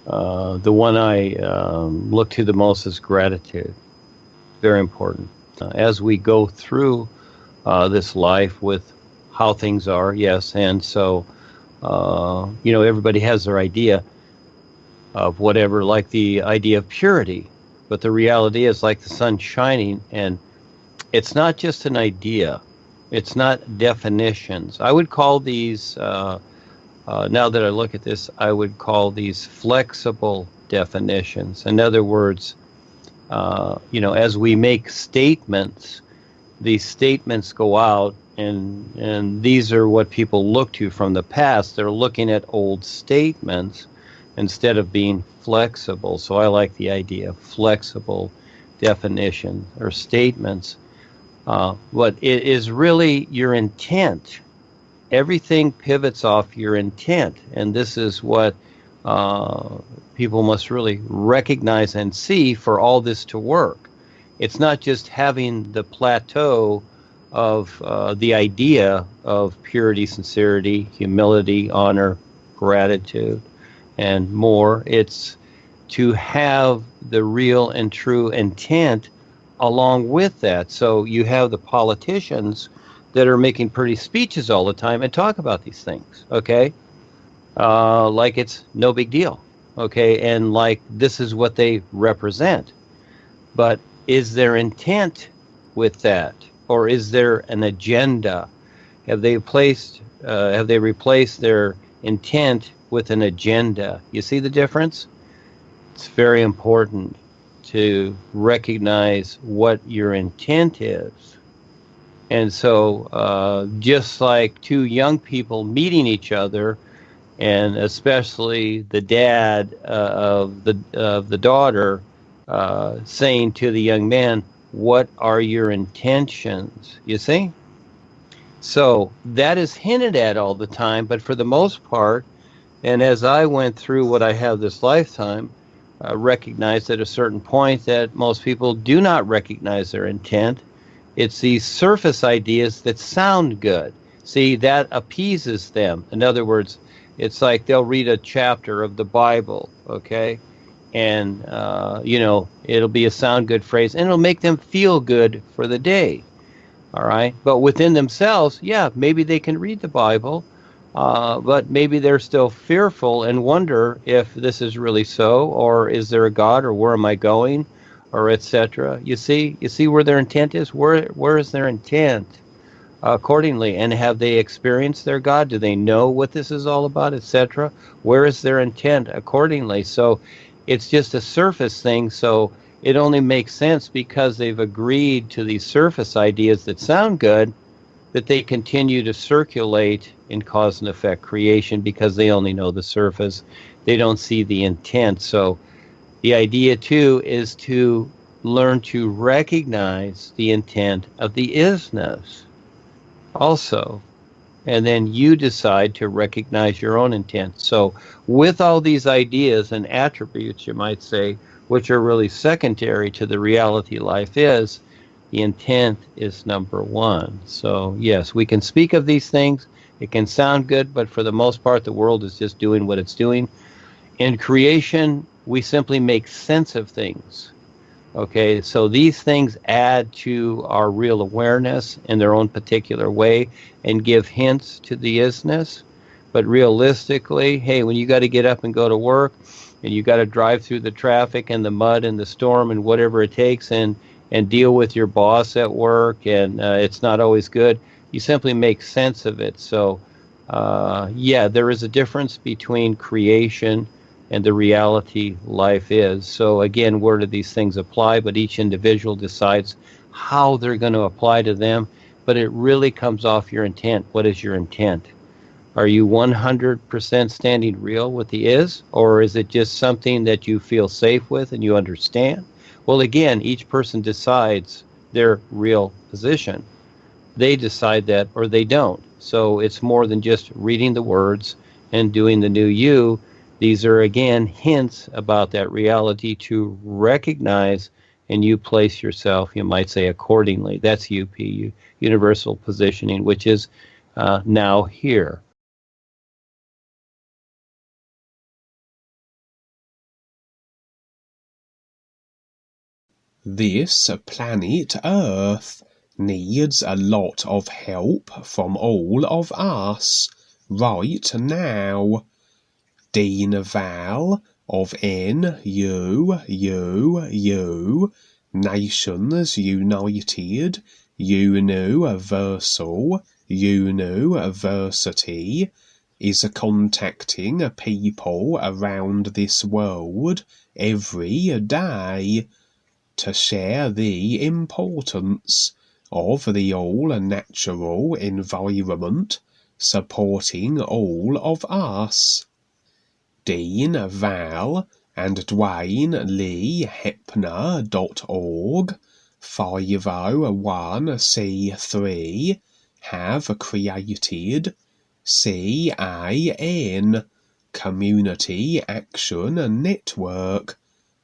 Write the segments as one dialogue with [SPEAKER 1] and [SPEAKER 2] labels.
[SPEAKER 1] The one I look to the most is gratitude. Very important. As we go through this life with how things are, yes, and so, everybody has their idea of whatever, like the idea of purity. But the reality is like the sun shining, and it's not just an idea. It's not definitions. I would call these, now that I look at this, I would call these flexible definitions. In other words, as we make statements, these statements go out, and these are what people look to from the past. They're looking at old statements instead of being flexible. So I like the idea of flexible definition or statements. But it is really your intent. Everything pivots off your intent, and this is what people must really recognize and see for all this to work. It's not just having the plateau of the idea of purity, sincerity, humility, honor, gratitude, and more. It's to have the real and true intent along with that. So you have the politicians that are making pretty speeches all the time and talk about these things, okay? Like it's no big deal, okay? And like this is what they represent. But is there intent with that? Or is there an agenda? Have they replaced their intent with an agenda? You see the difference? It's very important to recognize what your intent is. And so just like two young people meeting each other, and especially the dad of the daughter saying to the young man, what are your intentions? You see? So that is hinted at all the time, but for the most part, and as I went through what I have this lifetime, recognized at a certain point that most people do not recognize their intent. It's these surface ideas that sound good. See, that appeases them. In other words, it's like they'll read a chapter of the Bible, okay? And, it'll be a sound good phrase, and it'll make them feel good for the day, all right? But within themselves, yeah, maybe they can read the Bible, but maybe they're still fearful and wonder if this is really so, or is there a God, or where am I going, or etc. You see where their intent is. Where is their intent accordingly? And have they experienced their God? Do they know what this is all about, etc.? Where is their intent accordingly? So it's just a surface thing. So it only makes sense because they've agreed to these surface ideas that sound good, that they continue to circulate in cause and effect creation because they only know the surface. They don't see the intent. So the idea, too, is to learn to recognize the intent of the isness also. And then you decide to recognize your own intent. So with all these ideas and attributes, you might say, which are really secondary to the reality life is, the intent is number one. So yes, we can speak of these things. It can sound good, but for the most part, the world is just doing what it's doing. In creation, we simply make sense of things. Okay, so these things add to our real awareness in their own particular way and give hints to the isness. But realistically, hey, when you got to get up and go to work, and you got to drive through the traffic and the mud and the storm and whatever it takes, and deal with your boss at work, and it's not always good, you simply make sense of it. So, yeah, there is a difference between creation and the reality life is. So again, where do these things apply? But each individual decides how they're going to apply to them. But it really comes off your intent. What is your intent? Are you 100% standing real with the is? Or is it just something that you feel safe with and you understand? Well, again, each person decides their real position. They decide that or they don't. So it's more than just reading the words and doing the new you. These are, again, hints about that reality to recognize, and you place yourself, you might say, accordingly. That's UP, universal positioning, which is now here.
[SPEAKER 2] This planet Earth needs a lot of help from all of us right now. Dean Val of NUUU, Nations United Universal University, is contacting people around this world every day to share the importance of the all-natural environment supporting all of us. Dean Val and Duane Lee Hepner.org 501c3 have created CAN, Community Action Network,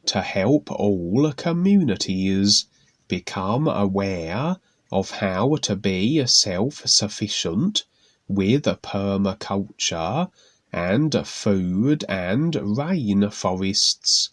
[SPEAKER 2] to help all communities become aware of how to be self-sufficient with permaculture and food and rainforests.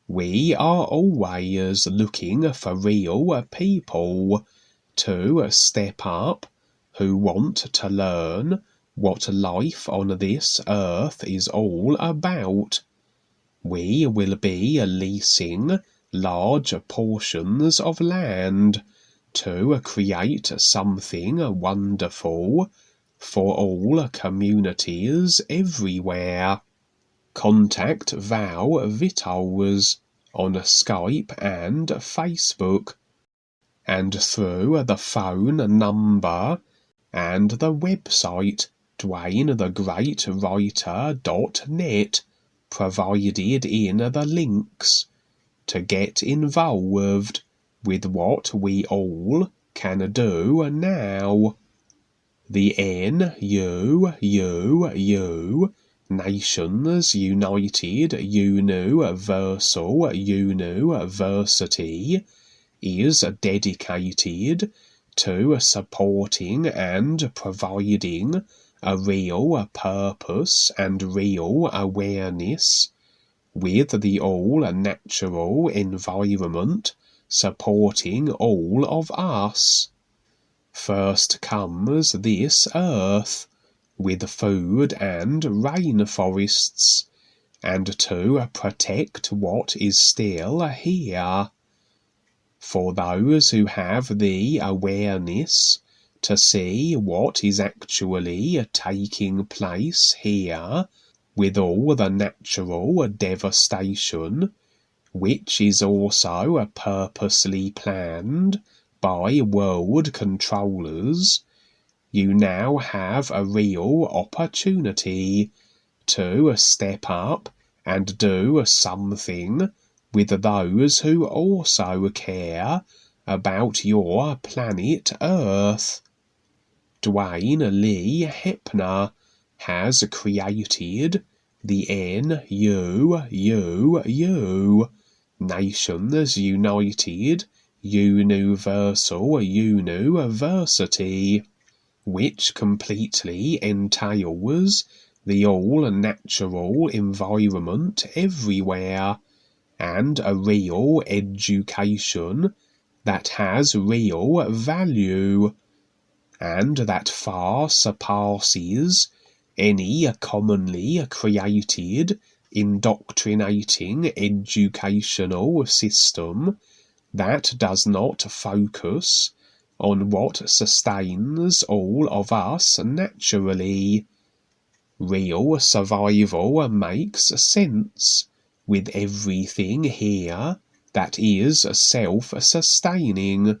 [SPEAKER 2] We are always looking for real people to step up who want to learn what life on this earth is all about. We will be leasing large portions of land to create something wonderful for all communities everywhere. Contact Val Vittles on Skype and Facebook, and through the phone number and the website DuaneTheGreatWriter.net provided in the links, to get involved with what we all can do now. The NUUU, Nations United Universal University, is dedicated to supporting and providing a real purpose and real awareness with the all-natural environment supporting all of us. First comes this earth, with food and rainforests, and to protect what is still here. For those who have the awareness to see what is actually taking place here, with all the natural devastation, which is also purposely planned by world controllers, you now have a real opportunity to step up and do something with those who also care about your planet Earth. Duane Lee Hepner has created the NUUU, Nations United Universal University, which completely entails the all-natural environment everywhere, and a real education that has real value, and that far surpasses any commonly created indoctrinating educational system that does not focus on what sustains all of us naturally. Real survival makes sense with everything here that is self-sustaining.